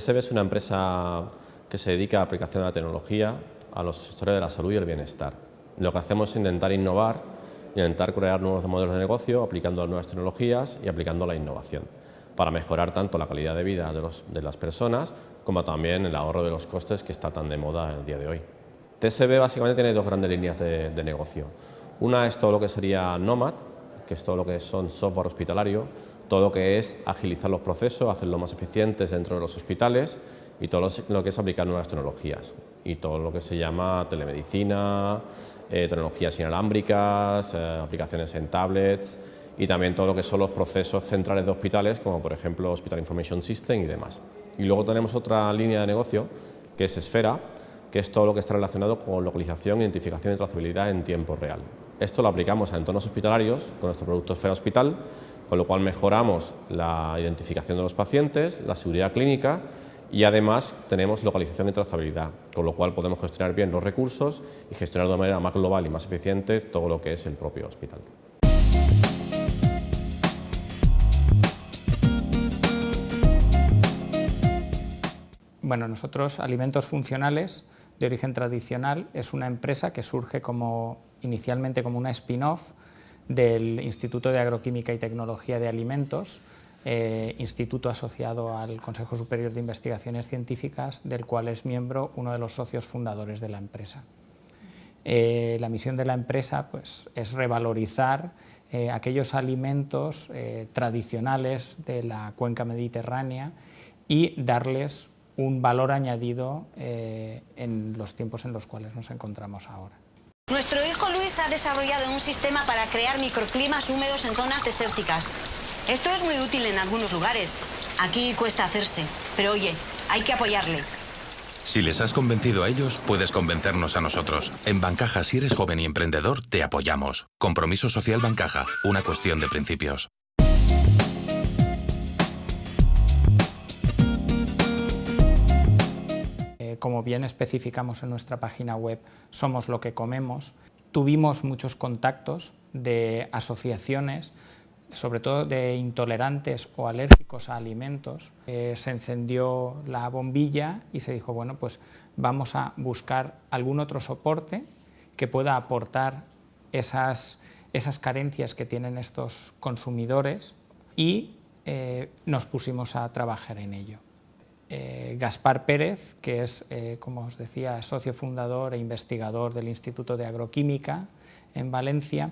TSB es una empresa que se dedica a la aplicación de la tecnología a los sectores de la salud y el bienestar. Lo que hacemos es intentar innovar, intentar crear nuevos modelos de negocio aplicando nuevas tecnologías y aplicando la innovación para mejorar tanto la calidad de vida de las personas como también el ahorro de los costes que está tan de moda el día de hoy. TSB básicamente tiene dos grandes líneas de negocio. Una es todo lo que sería Nomad, que es todo lo que son software hospitalario, todo lo que es agilizar los procesos, hacerlos más eficientes dentro de los hospitales y todo lo que es aplicar nuevas tecnologías y todo lo que se llama telemedicina, tecnologías inalámbricas, aplicaciones en tablets y también todo lo que son los procesos centrales de hospitales, como por ejemplo Hospital Information System y demás. Y luego tenemos otra línea de negocio que es Esfera, que es todo lo que está relacionado con localización, identificación y trazabilidad en tiempo real. Esto lo aplicamos a entornos hospitalarios con nuestro producto Esfera Hospital, con lo cual mejoramos la identificación de los pacientes, la seguridad clínica y además tenemos localización y trazabilidad, con lo cual podemos gestionar bien los recursos y gestionar de una manera más global y más eficiente todo lo que es el propio hospital. Bueno, nosotros, Alimentos Funcionales, de origen tradicional, es una empresa que surge inicialmente como una spin-off del Instituto de Agroquímica y Tecnología de Alimentos, instituto asociado al Consejo Superior de Investigaciones Científicas, del cual es miembro uno de los socios fundadores de la empresa. La misión de la empresa pues, es revalorizar aquellos alimentos tradicionales de la cuenca mediterránea y darles un valor añadido en los tiempos en los cuales nos encontramos ahora. Nuestro hijo Luis ha desarrollado un sistema para crear microclimas húmedos en zonas desérticas. Esto es muy útil en algunos lugares. Aquí cuesta hacerse, pero oye, hay que apoyarle. Si les has convencido a ellos, puedes convencernos a nosotros. En Bancaja, si eres joven y emprendedor, te apoyamos. Compromiso Social Bancaja, una cuestión de principios. Como bien especificamos en nuestra página web, Somos lo que comemos, tuvimos muchos contactos de asociaciones, sobre todo de intolerantes o alérgicos a alimentos. Se encendió la bombilla y se dijo, bueno, pues vamos a buscar algún otro soporte que pueda aportar esas carencias que tienen estos consumidores y nos pusimos a trabajar en ello. Gaspar Pérez, que es, como os decía, socio fundador e investigador del Instituto de Agroquímica en Valencia,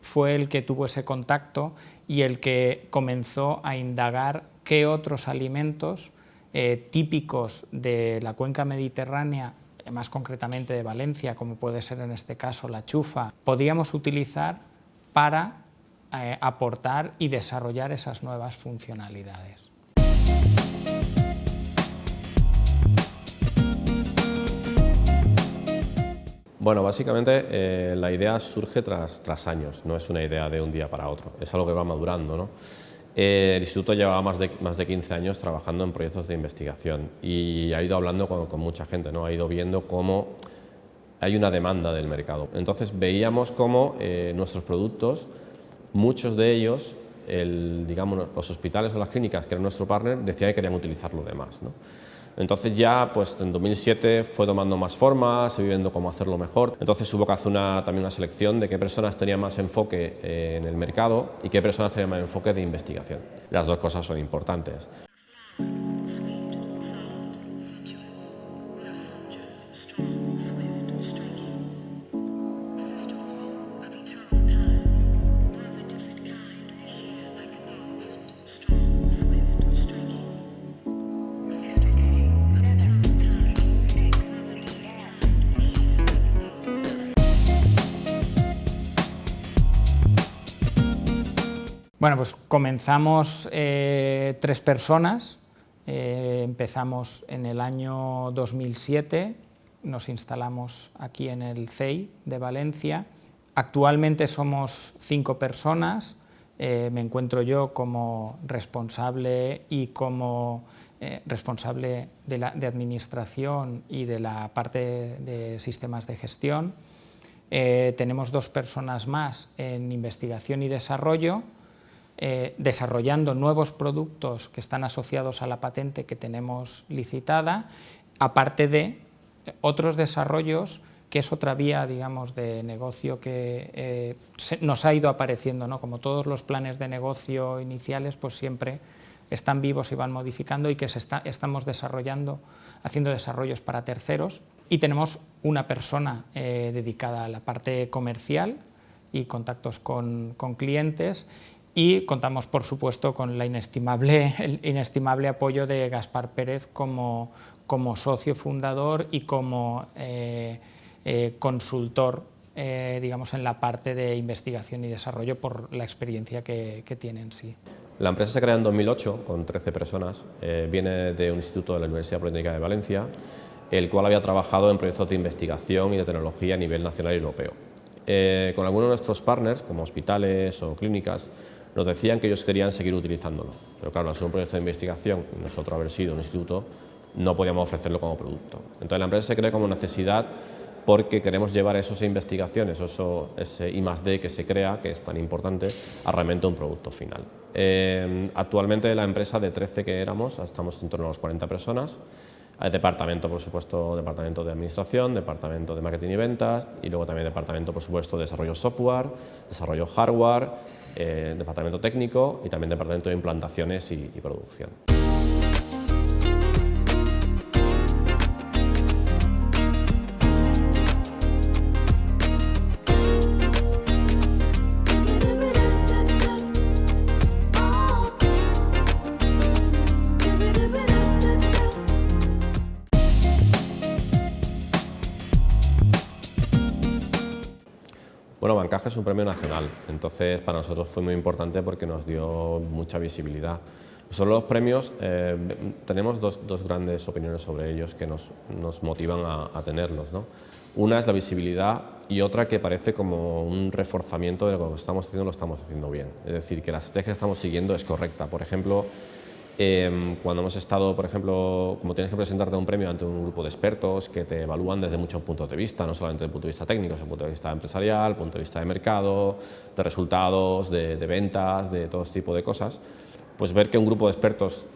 fue el que tuvo ese contacto y el que comenzó a indagar qué otros alimentos típicos de la cuenca mediterránea, más concretamente de Valencia, como puede ser en este caso la chufa, podíamos utilizar para aportar y desarrollar esas nuevas funcionalidades. Bueno, básicamente la idea surge tras años, no es una idea de un día para otro, es algo que va madurando, ¿no? El instituto llevaba más de 15 años trabajando en proyectos de investigación y ha ido hablando con mucha gente, ¿no? Ha ido viendo cómo hay una demanda del mercado. Entonces veíamos cómo nuestros productos, muchos de ellos, digamos, los hospitales o las clínicas, que eran nuestro partner, decían que querían utilizar lo demás, ¿no? Entonces ya pues en 2007 fue tomando más forma, se viendo cómo hacerlo mejor. Entonces hubo que hacer también una selección de qué personas tenían más enfoque en el mercado y qué personas tenían más enfoque de investigación. Las dos cosas son importantes. Bueno, pues comenzamos 3 personas, empezamos en el año 2007, nos instalamos aquí en el CEI de Valencia. Actualmente somos 5 personas, me encuentro yo como responsable y como responsable de administración y de la parte de sistemas de gestión. Tenemos 2 personas más en investigación y desarrollo. desarrollando nuevos productos que están asociados a la patente que tenemos licitada, aparte de otros desarrollos, que es otra vía, digamos, de negocio que nos ha ido apareciendo, ¿no? Como todos los planes de negocio iniciales, pues siempre están vivos y van modificando, y que estamos desarrollando, haciendo desarrollos para terceros, y tenemos una persona dedicada a la parte comercial y contactos con clientes, y contamos, por supuesto, con el inestimable apoyo de Gaspar Pérez como socio fundador y como consultor, digamos, en la parte de investigación y desarrollo, por la experiencia que tiene en sí. La empresa se crea en 2008 con 13 personas, viene de un instituto de la Universidad Politécnica de Valencia, el cual había trabajado en proyectos de investigación y de tecnología a nivel nacional y europeo. Con algunos de nuestros partners, como hospitales o clínicas, nos decían que ellos querían seguir utilizándolo, pero claro, al ser un proyecto de investigación y nosotros haber sido un instituto, no podíamos ofrecerlo como producto. Entonces la empresa se crea como necesidad porque queremos llevar esas investigaciones, ese I+D que se crea, que es tan importante, a realmente un producto final. Actualmente la empresa, de 13 que éramos, estamos en torno a las 40 personas. Hay departamento, por supuesto, departamento de administración, departamento de marketing y ventas, y luego también departamento, por supuesto, de desarrollo software, desarrollo hardware, departamento técnico y también departamento de implantaciones y producción. Bueno, Bancaja es un premio nacional, entonces para nosotros fue muy importante porque nos dio mucha visibilidad. Nosotros los premios tenemos dos grandes opiniones sobre ellos que nos motivan a tenerlos, ¿no? Una es la visibilidad y otra que parece como un reforzamiento de lo que estamos haciendo, lo estamos haciendo bien. Es decir, que la estrategia que estamos siguiendo es correcta. Por ejemplo, cuando hemos estado, por ejemplo, como tienes que presentarte un premio ante un grupo de expertos que te evalúan desde muchos puntos de vista, no solamente desde el punto de vista técnico, sino desde el punto de vista empresarial, punto de vista de mercado, de resultados, de ventas, de todo este tipo de cosas, pues ver que un grupo de expertos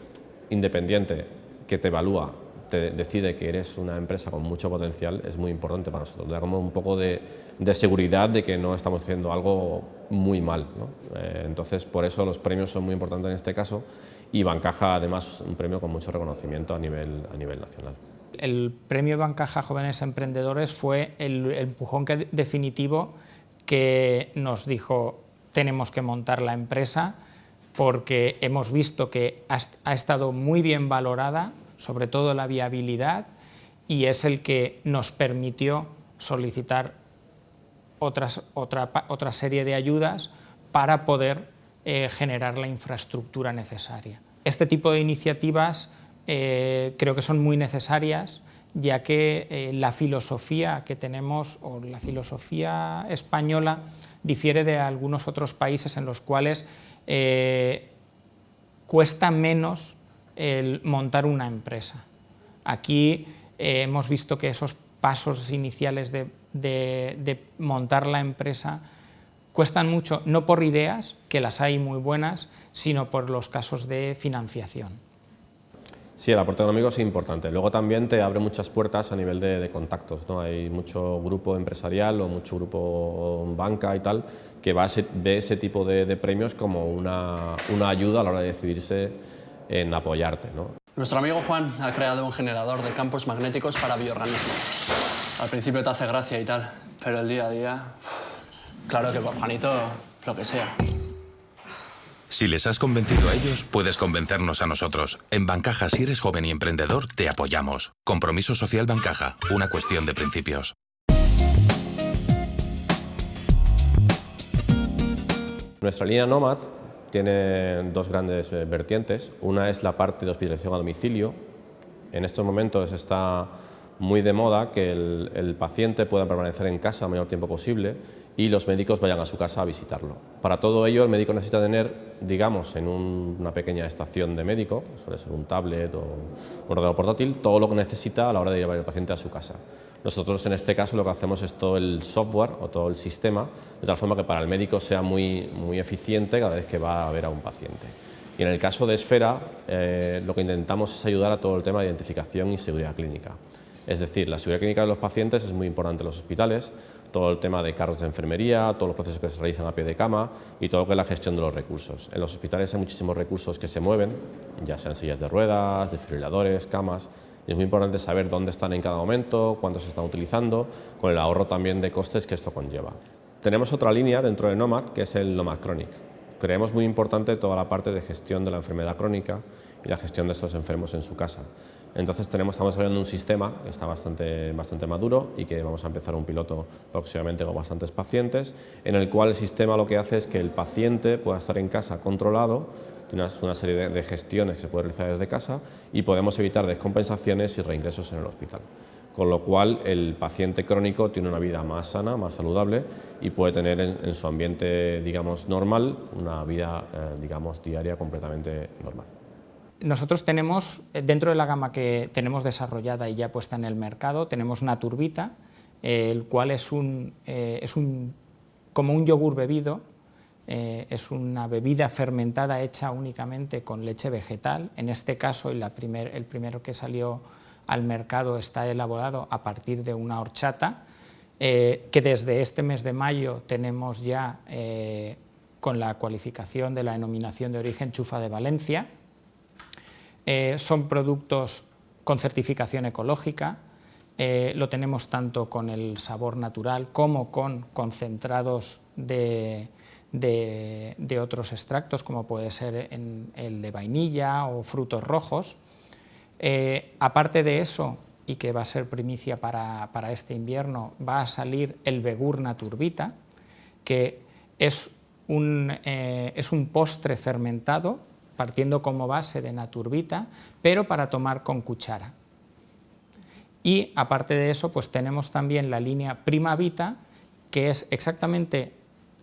independiente que te evalúa, te decide que eres una empresa con mucho potencial, es muy importante para nosotros. Da como un poco de seguridad de que no estamos haciendo algo muy mal, ¿no? Entonces, por eso los premios son muy importantes en este caso, y Bancaja, además, un premio con mucho reconocimiento a nivel nacional. El premio Bancaja Jóvenes Emprendedores fue el empujón definitivo que nos dijo: tenemos que montar la empresa, porque hemos visto que ha estado muy bien valorada, sobre todo la viabilidad, y es el que nos permitió solicitar otra serie de ayudas para poder generar la infraestructura necesaria. Este tipo de iniciativas creo que son muy necesarias, ya que la filosofía que tenemos, o la filosofía española, difiere de algunos otros países en los cuales cuesta menos el montar una empresa. Aquí hemos visto que esos pasos iniciales de montar la empresa cuestan mucho, no por ideas, que las hay muy buenas, sino por los casos de financiación. Sí, el aporte económico es importante. Luego también te abre muchas puertas a nivel de contactos, ¿no? Hay mucho grupo empresarial o mucho grupo banca y tal que ve ese tipo de premios como una ayuda a la hora de decidirse en apoyarte, ¿no? Nuestro amigo Juan ha creado un generador de campos magnéticos para bioorganismos. Al principio te hace gracia y tal, pero el día a día... Claro que por Juanito, lo que sea. Si les has convencido a ellos, puedes convencernos a nosotros. En Bancaja, si eres joven y emprendedor, te apoyamos. Compromiso Social Bancaja, una cuestión de principios. Nuestra línea Nomad tiene dos grandes vertientes. Una es la parte de hospitalización a domicilio. En estos momentos está muy de moda que el paciente pueda permanecer en casa el mayor tiempo posible y los médicos vayan a su casa a visitarlo. Para todo ello, el médico necesita tener, digamos, en una pequeña estación de médico, suele ser un tablet o un ordenador portátil, todo lo que necesita a la hora de llevar el paciente a su casa. Nosotros, en este caso, lo que hacemos es todo el software o todo el sistema, de tal forma que para el médico sea muy eficiente cada vez que va a ver a un paciente. Y en el caso de Esfera, lo que intentamos es ayudar a todo el tema de identificación y seguridad clínica. Es decir, la seguridad clínica de los pacientes es muy importante en los hospitales, todo el tema de carros de enfermería, todos los procesos que se realizan a pie de cama y todo lo que es la gestión de los recursos. En los hospitales hay muchísimos recursos que se mueven, ya sean sillas de ruedas, desfibriladores, camas, y es muy importante saber dónde están en cada momento, cuánto se están utilizando, con el ahorro también de costes que esto conlleva. Tenemos otra línea dentro de Nomad, que es el Nomad Chronic. Creemos muy importante toda la parte de gestión de la enfermedad crónica y la gestión de estos enfermos en su casa. Entonces estamos desarrollando un sistema que está bastante maduro y que vamos a empezar un piloto próximamente con bastantes pacientes, en el cual el sistema lo que hace es que el paciente pueda estar en casa controlado, tiene una serie de gestiones que se puede realizar desde casa y podemos evitar descompensaciones y reingresos en el hospital. Con lo cual el paciente crónico tiene una vida más sana, más saludable y puede tener en su ambiente, digamos, normal, una vida, digamos, diaria completamente normal. Nosotros tenemos, dentro de la gama que tenemos desarrollada y ya puesta en el mercado, tenemos Naturbita, el cual es como un yogur bebido, es una bebida fermentada hecha únicamente con leche vegetal. En este caso, el primero que salió al mercado está elaborado a partir de una horchata, que desde este mes de mayo tenemos ya con la cualificación de la denominación de origen Chufa de Valencia. Son productos con certificación ecológica, lo tenemos tanto con el sabor natural como con concentrados de otros extractos, como puede ser el de vainilla o frutos rojos. Aparte de eso, y que va a ser primicia para este invierno, va a salir el Vegur Naturbita, que es un postre fermentado partiendo como base de Naturbita, pero para tomar con cuchara. Y aparte de eso, pues tenemos también la línea Primavita, que es exactamente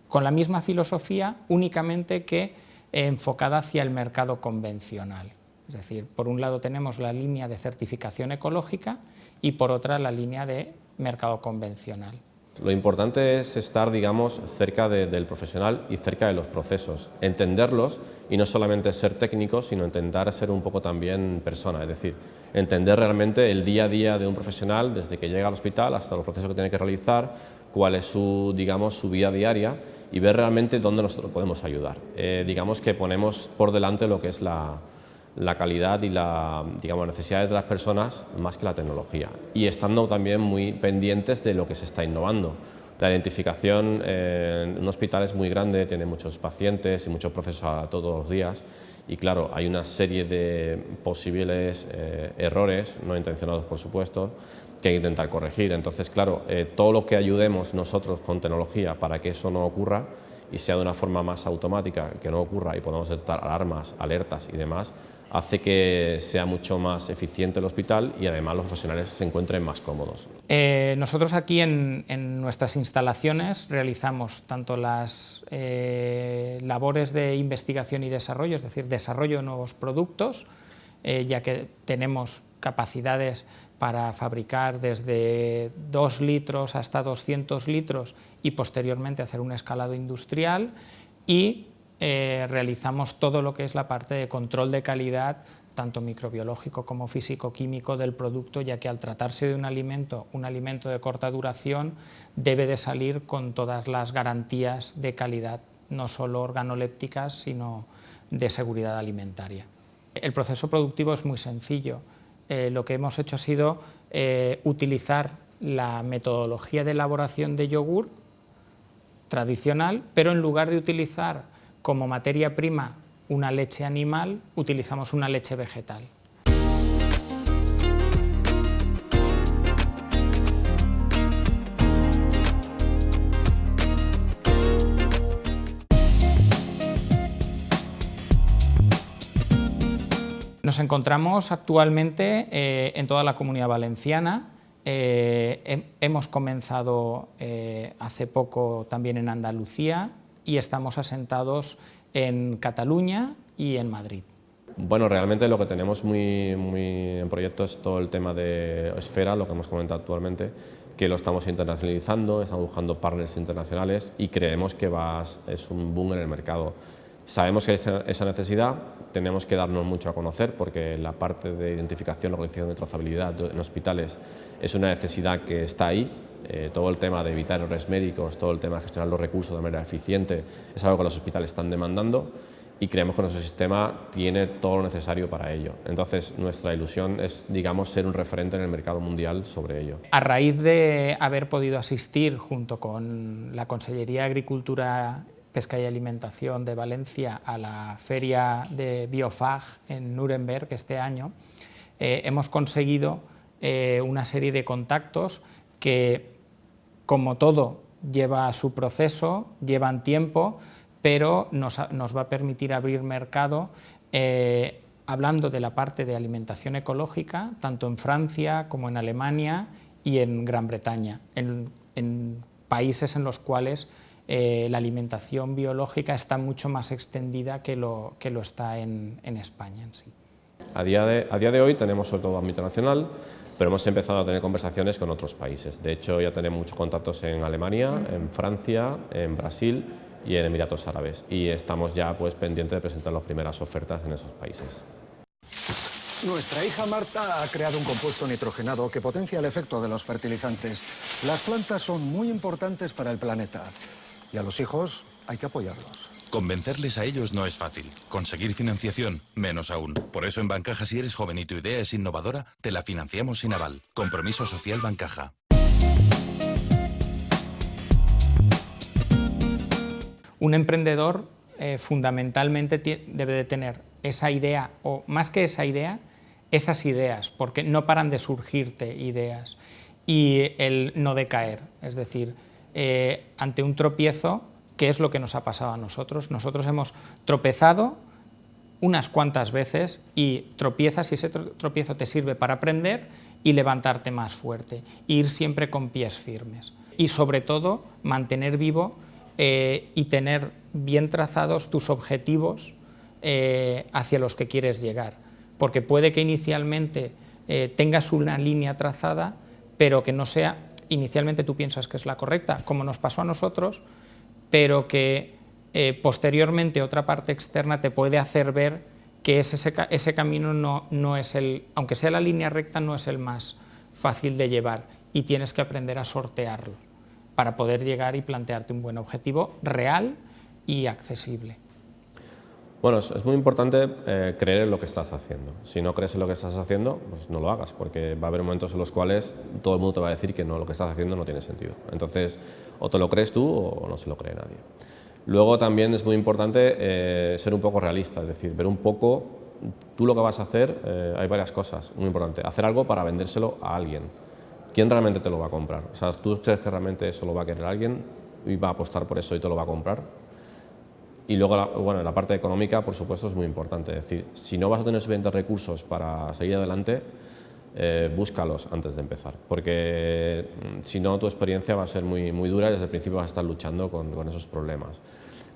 con la misma filosofía, únicamente que enfocada hacia el mercado convencional. Es decir, por un lado tenemos la línea de certificación ecológica y por otra la línea de mercado convencional. Lo importante es estar, digamos, cerca del profesional y cerca de los procesos, entenderlos y no solamente ser técnicos, sino intentar ser un poco también persona, es decir, entender realmente el día a día de un profesional desde que llega al hospital hasta los procesos que tiene que realizar, cuál es su, digamos, su vida diaria y ver realmente dónde nosotros podemos ayudar. Digamos que ponemos por delante lo que es la calidad y digamos, las necesidades de las personas más que la tecnología, y estando también muy pendientes de lo que se está innovando. La identificación en un hospital es muy grande, tiene muchos pacientes y muchos procesos todos los días, y claro, hay una serie de posibles errores, no intencionados por supuesto, que hay que intentar corregir. Entonces, claro, todo lo que ayudemos nosotros con tecnología para que eso no ocurra y sea de una forma más automática, que no ocurra y podamos detectar alarmas, alertas y demás, hace que sea mucho más eficiente el hospital y además los profesionales se encuentren más cómodos. Nosotros aquí en nuestras instalaciones realizamos tanto las labores de investigación y desarrollo, es decir, desarrollo de nuevos productos, ya que tenemos capacidades para fabricar desde 2 litros hasta 200 litros y posteriormente hacer un escalado industrial, y realizamos todo lo que es la parte de control de calidad, tanto microbiológico como físico-químico del producto, ya que al tratarse de un alimento de corta duración, debe de salir con todas las garantías de calidad, no solo organolépticas, sino de seguridad alimentaria. El proceso productivo es muy sencillo. Lo que hemos hecho ha sido utilizar la metodología de elaboración de yogur tradicional, pero en lugar de utilizar como materia prima una leche animal, utilizamos una leche vegetal. Nos encontramos actualmente en toda la Comunidad Valenciana, hemos comenzado hace poco también en Andalucía y estamos asentados en Cataluña y en Madrid. Bueno, realmente lo que tenemos muy en proyecto es todo el tema de Esfera, lo que hemos comentado actualmente, que lo estamos internacionalizando, estamos buscando partners internacionales y creemos que es un boom en el mercado. Sabemos que hay esa necesidad, tenemos que darnos mucho a conocer porque la parte de identificación, localización de trazabilidad en hospitales es una necesidad que está ahí. Todo el tema de evitar errores médicos, todo el tema de gestionar los recursos de manera eficiente es algo que los hospitales están demandando y creemos que nuestro sistema tiene todo lo necesario para ello. Entonces, nuestra ilusión es, digamos, ser un referente en el mercado mundial sobre ello. A raíz de haber podido asistir junto con la Consellería de Agricultura, Pesca y Alimentación de Valencia a la feria de Biofag en Nuremberg este año, hemos conseguido una serie de contactos que, como todo, lleva su proceso, llevan tiempo, pero nos va a permitir abrir mercado hablando de la parte de alimentación ecológica, tanto en Francia como en Alemania y en Gran Bretaña, en países en los cuales la alimentación biológica está mucho más extendida que lo está en España en sí. A día de hoy tenemos sobre todo ámbito nacional, pero hemos empezado a tener conversaciones con otros países. De hecho, ya tenemos muchos contactos en Alemania, en Francia, en Brasil y en Emiratos Árabes. Y estamos ya pendientes de presentar las primeras ofertas en esos países. Nuestra hija Marta ha creado un compuesto nitrogenado que potencia el efecto de los fertilizantes. Las plantas son muy importantes para el planeta y a los hijos hay que apoyarlos. Convencerles a ellos no es fácil. Conseguir financiación, menos aún. Por eso en Bancaja, si eres joven y tu idea es innovadora, te la financiamos sin aval. Compromiso Social Bancaja. Un emprendedor fundamentalmente debe de tener esa idea, o más que esa idea, esas ideas, porque no paran de surgirte ideas, y el no decaer, es decir, ante un tropiezo, ¿qué es lo que nos ha pasado a nosotros? Nosotros hemos tropezado unas cuantas veces y tropiezas y ese tropiezo te sirve para aprender y levantarte más fuerte, ir siempre con pies firmes y sobre todo mantener vivo y tener bien trazados tus objetivos hacia los que quieres llegar, porque puede que inicialmente tengas una línea trazada, pero que no sea, inicialmente tú piensas que es la correcta, como nos pasó a nosotros, pero que posteriormente otra parte externa te puede hacer ver que ese camino no es aunque sea la línea recta, no es el más fácil de llevar y tienes que aprender a sortearlo para poder llegar y plantearte un buen objetivo real y accesible. Bueno, es muy importante creer en lo que estás haciendo. Si no crees en lo que estás haciendo, pues no lo hagas, porque va a haber momentos en los cuales todo el mundo te va a decir que no, lo que estás haciendo no tiene sentido. Entonces, o te lo crees tú o no se lo cree nadie. Luego también es muy importante ser un poco realista, es decir, ver un poco tú lo que vas a hacer. Hay varias cosas muy importantes. Hacer algo para vendérselo a alguien. ¿Quién realmente te lo va a comprar? O sea, ¿tú crees que realmente eso lo va a querer alguien y va a apostar por eso y te lo va a comprar? Y luego, bueno, la parte económica, por supuesto, es muy importante. Es decir, si no vas a tener suficientes recursos para seguir adelante, búscalos antes de empezar, porque si no, tu experiencia va a ser muy dura y desde el principio vas a estar luchando con esos problemas.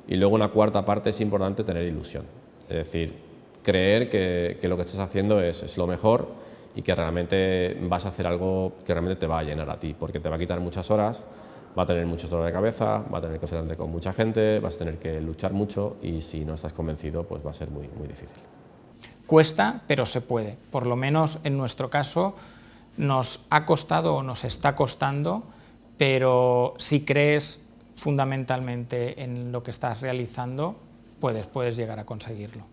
Y luego, una cuarta parte, es importante tener ilusión. Es decir, creer que lo que estás haciendo es lo mejor y que realmente vas a hacer algo que realmente te va a llenar a ti, porque te va a quitar muchas horas, va a tener mucho dolor de cabeza, va a tener que sentarse con mucha gente, vas a tener que luchar mucho y si no estás convencido, pues va a ser muy difícil. Cuesta, pero se puede. Por lo menos en nuestro caso nos ha costado o nos está costando, pero si crees fundamentalmente en lo que estás realizando, puedes llegar a conseguirlo.